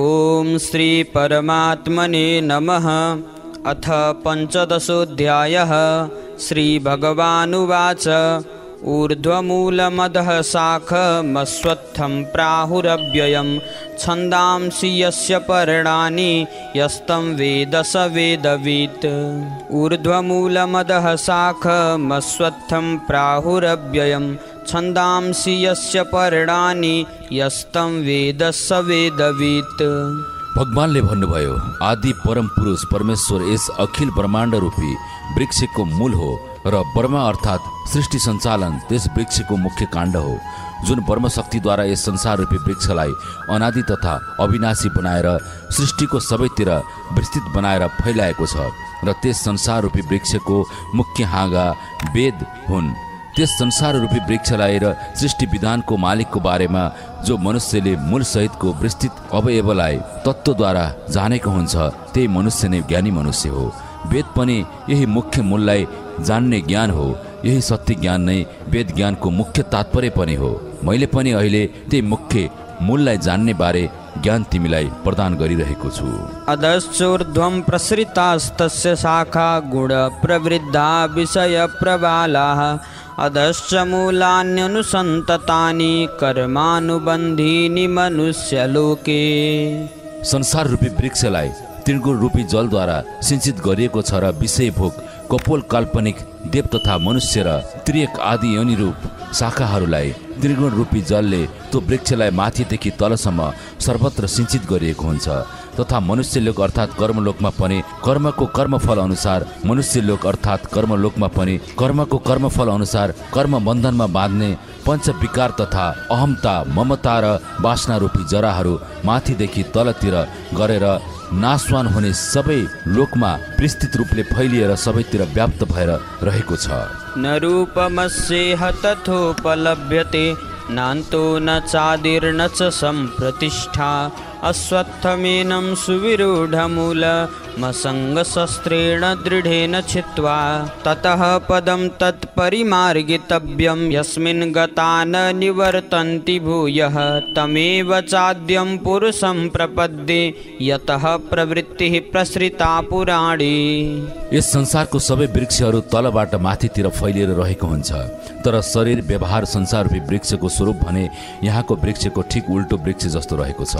ओम श्री परमात्मने नमः। अथ पंचदशोऽध्यायः। श्रीभगवानुवाच ऊर्ध्वमूलमधः शाखमश्वत्थं प्राहुरव्ययं छन्दांसि यस्य पर्णानि यस्तं वेद स वेदवित्। ऊर्ध्वमूलमधः शाखमश्वत्थं प्राहुरव्ययं छन्दांसि यस्य पर्णानि यस्तं वेद स वेदवित्। भगवानले भन्नुभयो, आदि परम पुरुष परमेश्वर यस अखिल ब्रह्माण्ड रूपी वृक्षको मूल हो र ब्रह्म अर्थात् सृष्टि सञ्चालन त्यस वृक्षको मुख्य काण्ड हो, जुन ब्रह्मशक्तिद्वारा यस संसार रूपी वृक्षलाई अनादि तथा अविनाशी बनाएर सृष्टिको सबैतिर विस्तृत बनाएर फैलाएको छ र त्यस संसार रूपी वृक्षको मुख्य हाँगा वेद हुन्। त्यस संसार रूपी वृक्षलाई र सृष्टि विधानको मालिकको बारेमा जो मनुष्यले मूल सहितको विस्तृत अवयवलाई तत्त्वद्वारा जानेको हुन्छ त्यही मनुष्य नै ज्ञानी मनुष्य हो। वेद पनि यही मुख्य मूललाई जान्ने ज्ञान हो। यही सत्य ज्ञान नै वेद ज्ञानको मुख्य तात्पर्य पनि हो। मैले पनि अहिले त्यही मुख्य मूललाई जान्ने बारे ज्ञान तिमीलाई प्रदान गरिरहेको छु। अधश्चोर्ध्वं प्रसृतास्तस्य शाखा गुण प्रवृद्धा विषय प्रबालाः अधश्च मूलान्यनुसन्ततानि कर्मानुबन्धीनि मनुष्यलोके। संसार रूपी वृक्षलाई त्रिगुण रूपी जलद्वारा सिंचित गरिएको छ र विषय भोग कपोल काल्पनिक देव तथा मनुष्य र त्रियक आदि योनिरूप शाखाहरूलाई त्रिगुण रूपी जलले त्यो वृक्षलाई माथिदेखि तलसम्म सर्वत्र सिंचित गरिएको हुन्छ तथा मनुष्यलोक अर्थात् कर्मलोकमा पनि कर्मको कर्मफल अनुसार मनुष्यलोक अर्थात् कर्मलोकमा पनि कर्मको कर्मफल अनुसार कर्म बन्धनमा बाँध्ने पञ्चविकार तथा अहमता ममता र वासना रूपी जराहरू माथिदेखि तलतिर गरेर नाशवान हुने सबै लोकमा विस्तृत रूपले फैलिएर सबैतिर व्याप्त भएर रहेको छ। न रूपमस्येह तथोपलभ्यते नान्तो न चादिर्न च सम्प्रतिष्ठा अश्वत्थमेनं सुविरूढमूलमसङ्गशस्त्रेण दृढेन छित्त्वा ततः पदं तत्परिमार्गितव्यं यस्मिन् गता न निवर्तन्ति भूयः तमेव चाद्यं पुरुषं प्रपद्ये यतः प्रवृत्तिः प्रसृता पुराणी। यस संसारको सबै वृक्षहरू तलबाट माथितिर फैलिएर रहेको हुन्छ तर शरीर व्यवहार संसार रूपी वृक्षको स्वरूप भने यहाँको वृक्षको ठिक उल्टो वृक्ष जस्तो रहेको छ।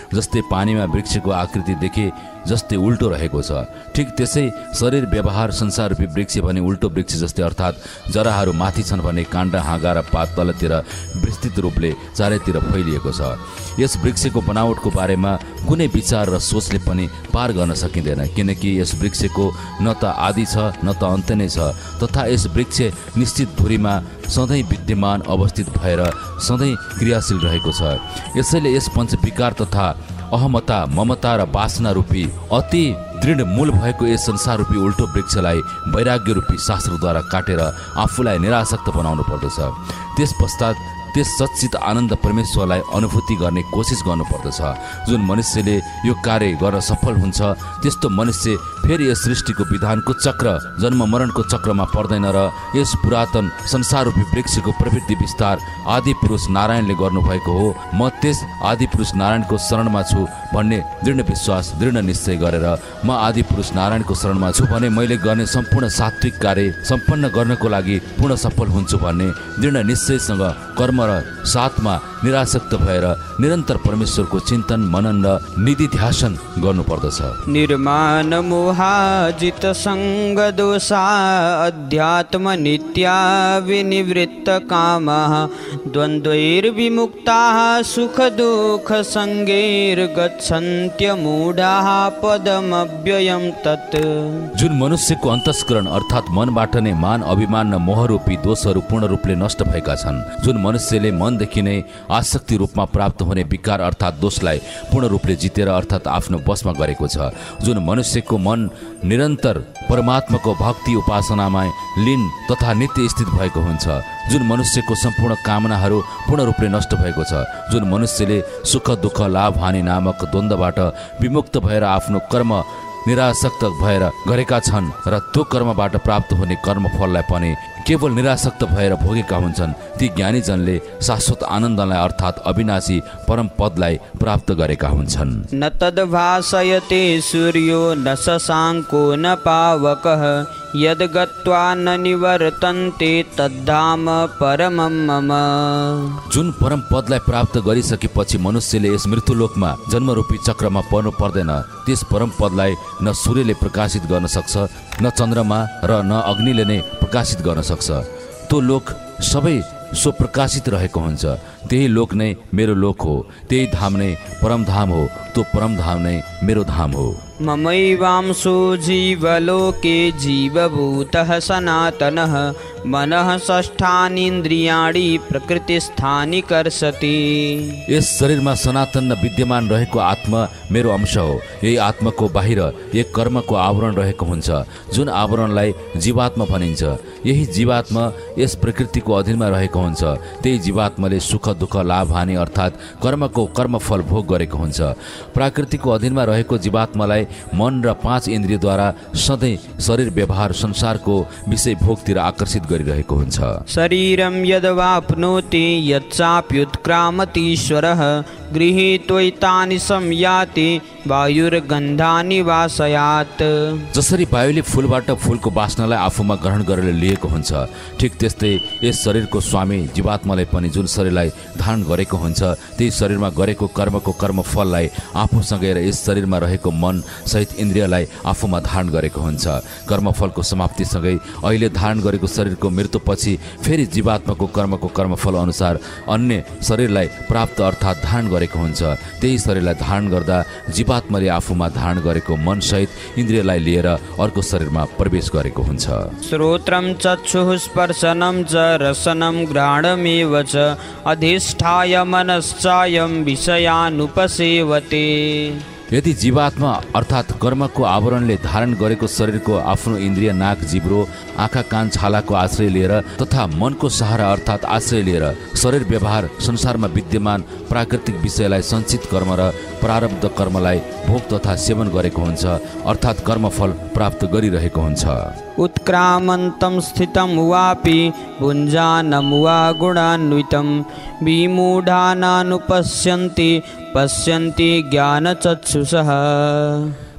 जस्तै पानीमा वृक्षको आकृति देखे जस्तै उल्टो रहेको छ ठिक त्यसै शरीर व्यवहार संसार रूपी वृक्ष भने उल्टो वृक्ष जस्तै अर्थात् जराहरू माथि छन् भने काण्ड हाँगा र पात तलतिर विस्तृत रूपले चारैतिर फैलिएको छ। यस वृक्षको बनावटको बारेमा कुनै विचार र सोचले पनि पार गर्न सकिँदैन किनकि यस वृक्षको न त आदि छ न त अन्त्य नै छ तथा यस वृक्ष निश्चित धुरीमा सधैँ विद्यमान अवस्थित भएर सधैँ क्रियाशील रहेको छ। यसैले यस पञ्चविकार तथा अहमता ममता र वासना रूपी अति दृढ मूल भएको यस संसार रूपी उल्टो वृक्षलाई वैराग्य रूपी शास्त्रद्वारा काटेर आफूलाई निरासक्त बनाउनु पर्दछ। त्यस पश्चात त्यस सच्चित आनन्द परमेश्वरलाई अनुभूति गर्ने कोसिस गर्नुपर्दछ। जुन मनुष्यले यो कार्य गर्न सफल हुन्छ त्यस्तो मनुष्य फेरि यस सृष्टिको विधानको चक्र जन्म मरणको चक्रमा पर्दैन र यस पुरातन संसार रूपी वृक्षको प्रवृत्ति विस्तार आदि पुरुष नारायणले गर्नुभएको हो। म त्यस आदि पुरुष नारायणको शरणमा छु भन्ने दृढ विश्वास दृढ निश्चय गरेर म आदि पुरुष नारायणको शरणमा छु भने मैले गर्ने सम्पूर्ण सात्विक कार्य सम्पन्न गर्नको लागि पूर्ण सफल हुन्छु भन्ने दृढ निश्चयसँग कर्म र साथमा निरासक्त भएर निरन्तर परमेश्वरको चिन्तन मनन र निधिध्यासन गर्नुपर्दछ। निर्माण मोहाजित संग दोषा अध्यात्म नित्या विनिवृत्त कामः द्वन्द्वैर्विमुक्ताः सुख दुःख संगैर्गच्छन्त्यमूढाः पदमव्ययं तत्। जुन मनुष्यको अन्तस्करण अर्थात् मनबाट नै मान अभिमान र मोहरूपी दोषहरू पूर्ण रूपले नष्ट भएका छन्। जुन मनुष्यले मनदेखि नै आसक्ति रूपमा प्राप्त हुने विकार अर्थात् दोषलाई पूर्ण रूपले जितेर अर्थात् आफ्नो वशमा गरेको छ। जुन मनुष्यको मन निरन्तर परमात्माको भक्ति उपासनामा लीन तथा नित्य स्थित भएको हुन्छ। जुन मनुष्यको सम्पूर्ण कामनाहरू पूर्ण रूपले नष्ट भएको छ। जुन मनुष्यले सुख दुःख लाभ हानि नामक द्वन्द्वबाट विमुक्त भएर आफ्नो कर्म निरासक्त भएर गरेका छन् र त्यो कर्मबाट प्राप्त हुने कर्मफललाई पनि केवल निरासक्त भएर भोगेका हुन्छन् ती ज्ञानीजनले शाश्वत आनन्दलाई अर्थात् अविनाशी परम पदलाई प्राप्त गरेका हुन्छन्। न तद्भासयते सूर्यो न शशाङ्को न पावकः यद् गत्वा न निवर्तन्ते तद्धाम परमं मम। जुन परम पदलाई प्राप्त गरिसकेपछि मनुष्यले यस मृत्युलोकमा जन्मरूपी चक्रमा पर्नु पर्दैन। त्यस परम पदलाई न सूर्यले प्रकाशित गर्न सक्छ, न चन्द्रमा र न अग्निले नै प्रकाशित गर्न सक्छ। त्यो लोक सबै स्वप्रकाशित रहेको हुन्छ। त्यही लोक नै मेरो लोक हो, त्यही धाम नै परम धाम हो, त्यो परम धाम नै मेरो धाम हो। ममैवांशो जीवलोके जीवभूतः सनातनः मनः षष्ठानीन्द्रियाणि प्रकृतिस्थानि कर्षति। यस शरीरमा सनातन विद्यमान रहेको आत्मा मेरो अंश हो। यही आत्माको बाहिर एक कर्मको आवरण रहेको हुन्छ, जुन आवरणलाई जीवात्मा भनिन्छ। यही जीवात्मा यस प्रकृतिको अधीनमा रहेको हुन्छ। त्यही जीवात्माले सुख दुःख लाभ हानि अर्थात् कर्मको कर्मफल भोग गरेको हुन्छ। प्रकृतिको अधीनमा रहेको जीवात्मालाई मन र 5 इन्द्रियद्वारा सधैँ शरीर व्यवहार संसारको विषय भोगतिर आकर्षित गरिरहेको हुन्छ। शरीरं यद्वाप्नोति यच्चाप्युत्क्रामतीश्वरः गृहीत्वैतानि संयाति वायुर्गन्धानि वासयात्। जसरी वायुले फूलबाट फूलको वासनालाई आफूमा ग्रहण गरेर लिएको हुन्छ, ठिक त्यस्तै यस शरीरको स्वामी जीवात्माले पनि जुन शरीरलाई धारण गरेको हुन्छ त्यही शरीरमा गरेको कर्मको कर्मफललाई आफूसँगै र यस शरीरमा रहेको मन सहित इन्द्रियलाई आफूमा धारण गरेको हुन्छ। कर्मफलको समाप्तिसँगै अहिले धारण गरेको शरीरको मृत्युपछि फेरि जीवात्माको कर्मको कर्मफल अनुसार अन्य शरीरलाई प्राप्त अर्थात् धारण गरेको हुन्छ। त्यही शरीरलाई धारण गर्दा जीवात्माले आफूमा धारण गरेको मन सहित इन्द्रियलाई लिएर अर्को शरीरमा प्रवेश गरेको हुन्छ। श्रोत्रं चक्षुः स्पर्शनं च रसनं घ्राणमेव च अधिष्ठाय मनश्चायं विषयानुपसेवते। यदि जीवात्मा अर्थात् कर्मको आवरणले धारण गरेको शरीरको आफ्नो इन्द्रिय नाक जिब्रो आँखा कान छालाको आश्रय लिएर तथा मनको सहारा अर्थात् आश्रय लिएर शरीर व्यवहार संसारमा विद्यमान प्राकृतिक विषयलाई सञ्चित कर्म र प्रारब्ध कर्मलाई भोग तथा सेवन गरेको हुन्छ अर्थात् कर्मफल प्राप्त गरिरहेको हुन्छ। उत्क्रामन्तं स्थितं वापि भुञ्जानं वा गुणान्वितं विमूढानानुपश्यन्ति पश्यन्ति ज्ञानचक्षुषः।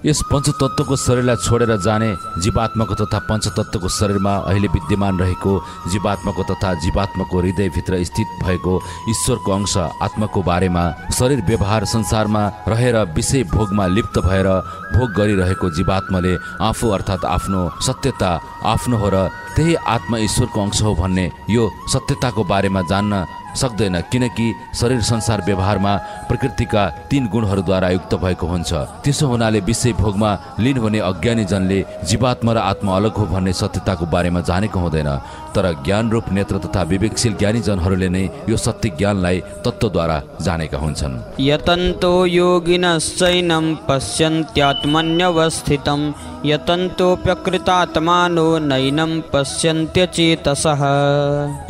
यस पञ्चतत्त्वको शरीरलाई छोडेर जाने जीवात्माको तथा पञ्चतत्त्वको शरीरमा अहिले विद्यमान रहेको जीवात्माको तथा जीवात्माको हृदयभित्र स्थित भएको ईश्वरको अंश आत्माको बारेमा शरीर व्यवहार संसारमा रहेर विषय भोगमा लिप्त भएर भोग गरिरहेको जीवात्माले आफू अर्थात् आफ्नो सत्यता आफ्नो हो र त्यही आत्मा ईश्वरको अंश हो भन्ने यो सत्यताको बारेमा जान्न सक्दैन, किनकि शरीर संसार व्यवहारमा प्रकृतिका 3 गुणहरूद्वारा युक्त भएको हुन्छ। त्यसो हुनाले विषय भोगमा लीन हुने अज्ञानी जनले जीवात्मा र आत्मा अलग हो भन्ने सत्यताको बारेमा जानेको हुँदैन। तर ज्ञान रूप नेत्र तथा विवेकशील ज्ञानी जनहरूले नै यो सत्य ज्ञानलाई तत्त्वद्वारा जानेका हुन्छन्। यतन्तो योगिनश्चैनं पश्यन्त्यात्मन्यवस्थितं यतन्तोऽप्यकृतात्मानो नैनं पश्यन्त्यचेतसः।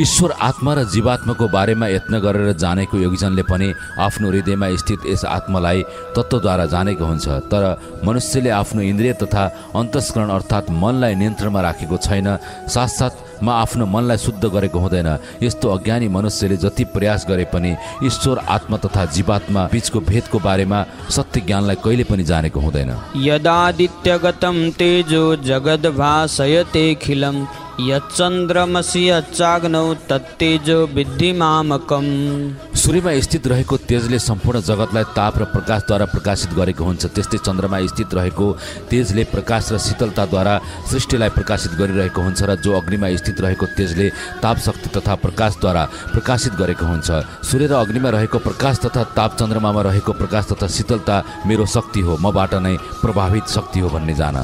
ईश्वर आत्मा र जीवात्माको बारेमा यत्न गरेर जानेको योगीजनले पनि आफ्नो हृदयमा स्थित यस आत्मालाई तत्त्वद्वारा जानेको हुन्छ। तर मनुष्यले आफ्नो इन्द्रिय तथा अन्तस्करण अर्थात् मनलाई नियन्त्रणमा राखेको छैन, साथसाथमा आफ्नो मनलाई शुद्ध गरेको हुँदैन। यस्तो अज्ञानी मनुष्यले जति प्रयास गरे पनि ईश्वर आत्मा तथा जीवात्मा बीचको भेदको बारेमा सत्य ज्ञानलाई कहिले पनि जानेको हुँदैन। यदादित्यगतं तेजो जगद्भासयतेऽखिलं यच्चन्द्रमसि यच्चाग्नौ तत्तेजो विद्धि मामकम्। सूर्यमा स्थित रहेको तेजले सम्पूर्ण जगतलाई ताप र प्रकाशद्वारा प्रकाशित गरेको हुन्छ। त्यस्तै चन्द्रमा स्थित रहेको तेजले प्रकाश र शीतलताद्वारा सृष्टिलाई प्रकाशित गरिरहेको हुन्छ र जो अग्निमा स्थित रहेको तेजले ताप शक्ति तथा प्रकाशद्वारा प्रकाशित गरेको हुन्छ। सूर्य र अग्निमा रहेको प्रकाश तथा ताप चन्द्रमामा रहेको प्रकाश तथा शीतलता मेरो शक्ति हो, मबाट नै प्रभावित शक्ति हो भन्ने जान।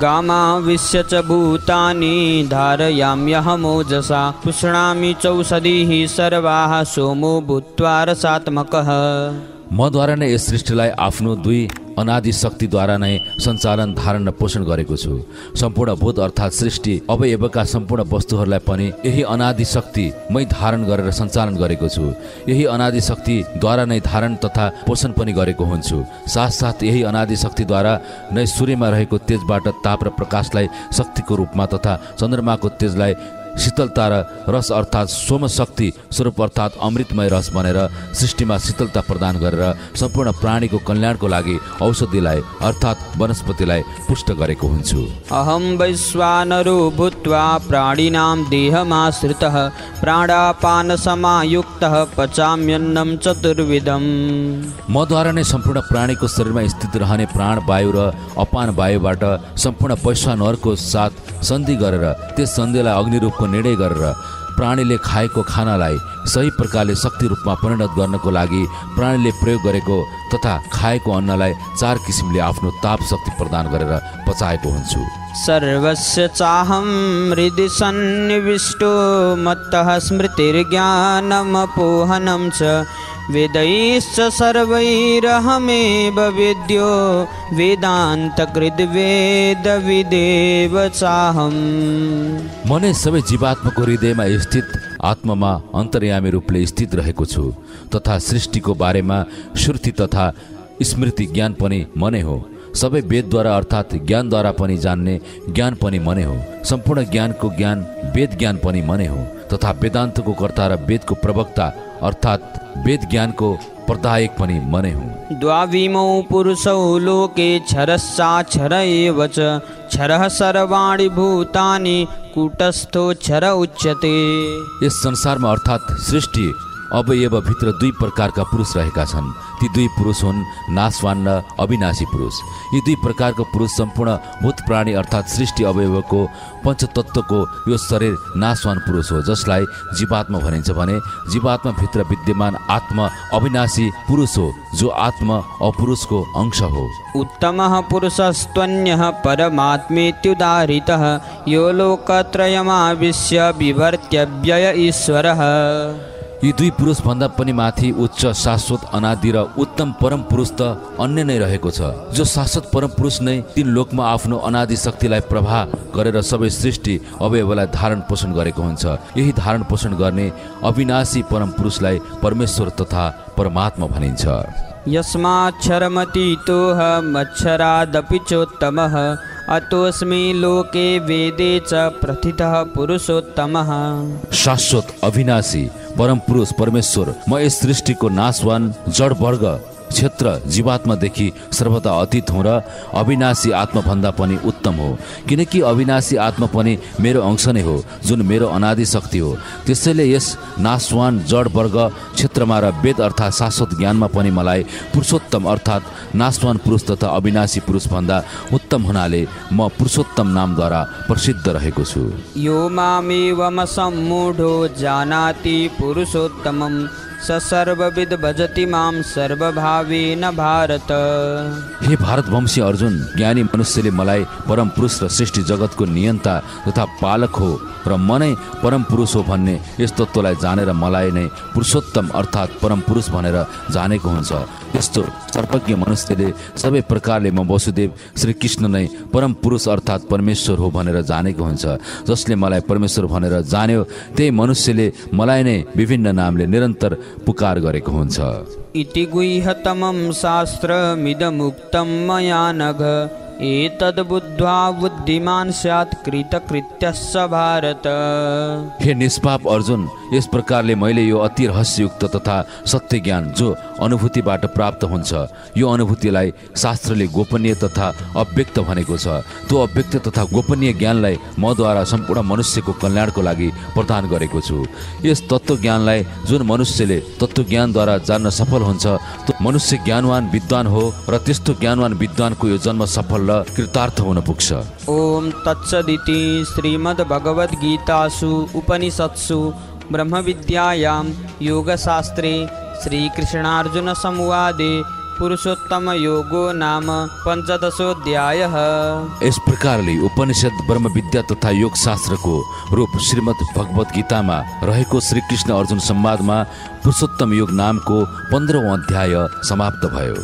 गामाविश्य च भूतानि धारयाम्यहमोजसा पुष्णामि चौषधीः सर्वाः सोमो भूत्वा रसात्मकः। मद्वारा नै यस सृष्टिलाई आफ्नो 2 अनादि शक्तिद्वारा नै सञ्चालन धारण र पोषण गरेको छु। सम्पूर्ण भूत अर्थात् सृष्टि अवयवका सम्पूर्ण वस्तुहरूलाई पनि यही अनादि शक्ति मै धारण गरेर सञ्चालन गरेको छु। यही अनादि शक्तिद्वारा नै धारण तथा पोषण पनि गरेको हुन्छु। साथसाथ यही अनादि शक्तिद्वारा नै सूर्यमा रहेको तेजबाट ताप र प्रकाशलाई शक्तिको रूपमा तथा चन्द्रमाको तेजलाई शीतलता र रस अर्थात् सोम शक्ति स्वरूप अर्थात् अमृतमय रस बनेर सृष्टिमा शीतलता प्रदान गरेर सम्पूर्ण प्राणीको कल्याणको लागि औषधिलाई अर्थात् वनस्पतिलाई पुष्ट गरेको हुन्छु। अहं वैश्वानरो भूत्वा प्राणिनां देहमाश्रितः प्राणापान समायुक्तः पचाम्यन्नं चतुर्विधम्। मद्वारा नै सम्पूर्ण प्राणीको शरीरमा स्थित रहने प्राण वायु र अपान वायुबाट सम्पूर्ण वैश्वानरको साथ सन्धि गरेर त्यस सन्धिलाई अग्निरूपको निर्णय गरेर प्राणीले खाएको खानालाई सही प्रकारले शक्ति रूपमा परिणत गर्नको लागि प्राणीले प्रयोग गरेको तथा खाएको अन्नलाई 4 किसिमले आफ्नो ताप शक्ति प्रदान गरेर पचाएको हुन्छु। सर्वस्य चाहं हृदि सन्निविष्टो मत्तः स्मृतिर्ज्ञानमपोहनं च वेदैश्च सर्वैरहमेव वेद्यो वेदान्तकृद्वेदविदेव चाहम्। मनै सबै जीवात्माको हृदयमा स्थित आत्मामा अन्तर्यामी रूपले स्थित रहेको छु तथा सृष्टिको बारेमा श्रुति तथा स्मृति ज्ञान पनि मनै हो। सबै वेदद्वारा अर्थात् ज्ञानद्वारा पनि जान्ने ज्ञान पनि मनै हो। सम्पूर्ण ज्ञानको ज्ञान वेद ज्ञान पनि मनै हो तथा वेदान्तको कर्ता र वेदको प्रवक्ता अर्थात् वेद ज्ञानको प्रदायक पनि मनै हो। द्वाविमौ पुरुषौ लोके क्षरश्चाक्षर एव च क्षरः सर्वाणि भूतानि कूटस्थो क्षर उच्यते। यस संसारमा अर्थात् सृष्टि अवयव भित्र 2 प्रकारका पुरुष रहेका छन्। ती 2 पुरुष हुन् नाशवान र अविनाशी पुरुष। यी 2 प्रकारको पुरुष सम्पूर्ण भूत प्राणी अर्थात् सृष्टि अवयवको पञ्चतत्त्वको यो शरीर नाशवान पुरुष हो जसलाई जीवात्मा भनिन्छ भने जीवात्मा भित्र विद्यमान आत्मा अविनाशी पुरुष हो जो आत्मा अपुरुषको अंश हो। उत्तमः पुरुषस्त्वन्यः परमात्मेत्युदाहृतः यो लोकत्रयमाविश्य विवर्त्य व्यय ईश्वरः। यी 2 पुरुष भन्दा पनि माथि उच्च शाश्वत अनादि र उत्तम परम पुरुष त अन्य नै रहेको छ जो शाश्वत परम पुरुष नै 3 लोकमा आफ्नो अनादि शक्तिलाई प्रवाह गरेर सबै सृष्टि अवयवलाई धारण पोषण गरेको हुन्छ। यही धारण पोषण गर्ने अविनाशी परम पुरुषलाई परमेश्वर तथा परमात्मा भनिन्छ। यस्माक्षरमतीतोऽहमक्षरादपि चोत्तमः अतोऽस्मि लोके वेदे च प्रथितः पुरुषोत्तमः। शाश्वत अविनाशी परम पुरुष परमेश्वर म यस सृष्टिको नाशवान जड वर्ग क्षेत्र जीवात्मादेखि सर्वदा अतीत हुँ र अविनाशी आत्मा भन्दा पनि उत्तम हो किनकि अविनाशी आत्मा पनि मेरो अंश नै हो जुन मेरो अनादि शक्ति हो। त्यसैले यस नाशवान जड वर्ग क्षेत्रमा र वेद अर्थात् शाश्वत ज्ञानमा पनि मलाई पुरुषोत्तम अर्थात् नाशवान पुरुष तथा अविनाशी पुरुष भन्दा उत्तम हुनाले म पुरुषोत्तम नामद्वारा प्रसिद्ध रहेको छु। यो मामेवमसम्मूढो जानाति पुरुषोत्तमं स सर्वविद भजति मां सर्वभावेन भारत। हे भारतवंशी अर्जुन, ज्ञानी मनुष्यले मलाई परम पुरुष र सृष्टि जगतको नियन्ता तथा पालक हो र म नै परम पुरुष हो भन्ने यस तत्त्वलाई जानेर मलाई नै पुरुषोत्तम अर्थात् परम पुरुष भनेर जानेको हुन्छ। यस्तो सर्वज्ञ मनुष्यले सबै प्रकारले म वसुदेव श्रीकृष्ण नै परम पुरुष अर्थात् परमेश्वर हो भनेर जानेको हुन्छ। जसले मलाई परमेश्वर भनेर जान्यो त्यही मनुष्यले मलाई नै विभिन्न नामले निरन्तर पुकार गरेको हुन्छ। इति गुह्यतमं शास्त्रमिदमुक्तं मया नघ एतद्बुद्ध्वा बुद्धिमान् स्यात् कृतकृत्यश्च भारत। हे निष्पाप अर्जुन, यस प्रकारले मैले यो अति रहस्ययुक्त तथा सत्य ज्ञान जो अनुभूतिबाट प्राप्त हुन्छ यो अनुभूतिलाई शास्त्रले गोपनीय तथा अव्यक्त भनेको छ। त्यो अव्यक्त तथा गोपनीय ज्ञानलाई मद्वारा सम्पूर्ण मनुष्यको कल्याणको लागि प्रदान गरेको छु। यस तत्त्व ज्ञानलाई जुन मनुष्यले तत्त्व ज्ञानद्वारा जान्न सफल हुन्छ त्यो मनुष्य ज्ञानवान विद्वान हो र त्यस्तो ज्ञानवान विद्वानको यो जन्म सफल र कृतार्थ हुन पुग्छ। ओम तत्सदिति श्रीमद्भगवद्गीतासु उपनिषत्सु ब्रह्मविद्यायां योगशास्त्रे श्रीकृष्णार्जुन संवादे पुरुषोत्तम योगो नाम 15 इस प्रकारले उपनिषद ब्रह्म विद्या तथा योग शास्त्रको रूप श्रीमद् भगवत गीतामा रहेको श्रीकृष्ण अर्जुन संवादमा पुरुषोत्तम योग नामको 15औं अध्याय समाप्त भयो।